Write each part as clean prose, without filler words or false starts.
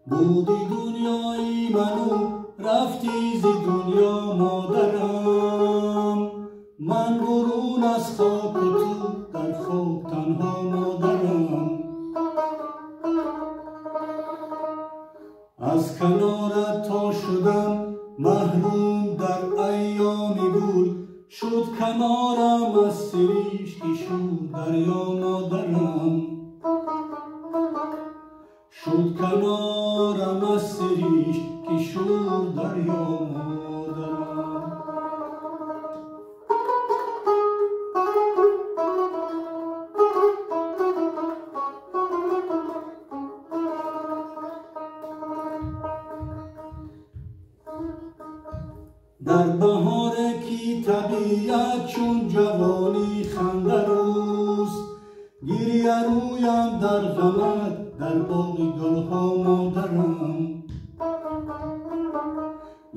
بودی دنیایی منو رفتی زی دنیا مادرم، من برون از خاک و تو در خاک تنها مادرم. از کنارت تا شدم محروم در ایامی بود، شد کنارم از سریش که شد دریا مادرم. شد کنارم از سریش که شد دریا مادرم. در بهار کی طبیعت چون جوانی خنده روست، گریه رویم در غمت در باغ گلها مادرم.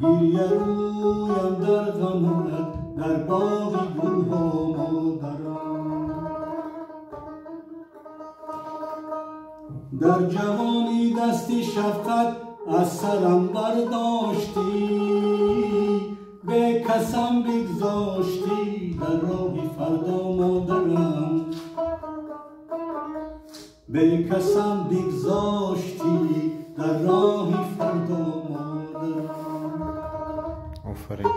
گریه رویم در غمت در باغ گلها مادرم. در جوانی دستی شفقت از سرم برداشتی، به کسم بگذاشتی در راه فردا مادرم. به کسم بگذاشتی در راه فردا مادرم. آفرین.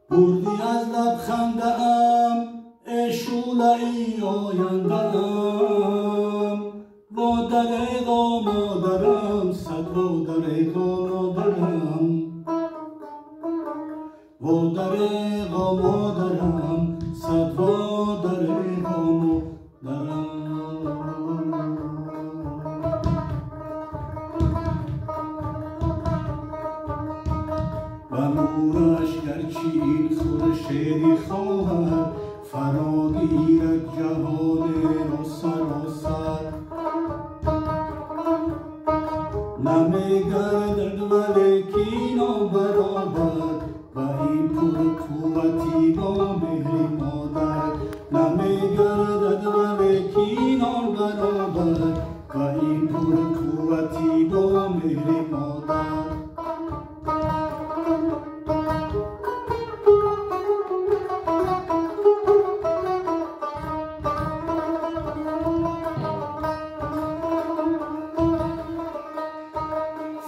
بردی از لبخنده ام ای شعله‌ای آینده ام، وادرقا مادرم صد وادرقا مادرم. وادرقا مادرم صد وادرقا مادرم. و نورش گرچه این خورشیدی خواهد، فرا گیرد جهان را سراسر. نمیگردد ولیکی نابرابر و این پرقوتی با مهر مادر. نمیگردد ولیکی نابرابر و این پرقوتی با مهر مادر.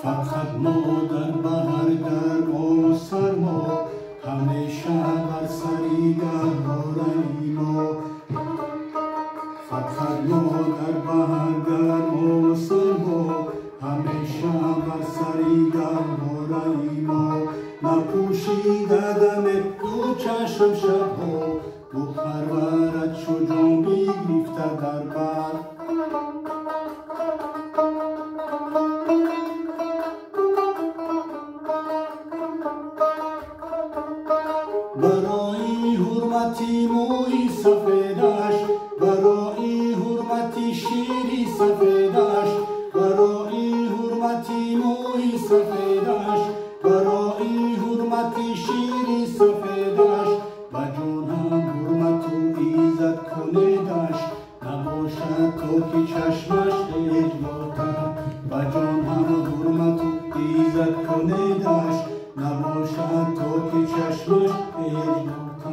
فقط مادر بهر گرما و سرما، همیشه بر سری گهواره ما. فقط مادر بهر گرما و سرما، همیشه بر سری گهواره ما. نپوشیده دم دو چشم شبها، دو پرورت چو جامی گرفته در بر. برای حرمتی موی سفیدش، برای حرمتی شیری سفیدش، برای حرمتی موی سفیدش، برای حرمتی شیری سفیدش. و جان هم حرمت و ایزد کنیدش، نباشد تا که چشمش اجلاتر. و جان هم حرمت و ایزد کنیدش، نباشد تا که چشمش اجلاتر.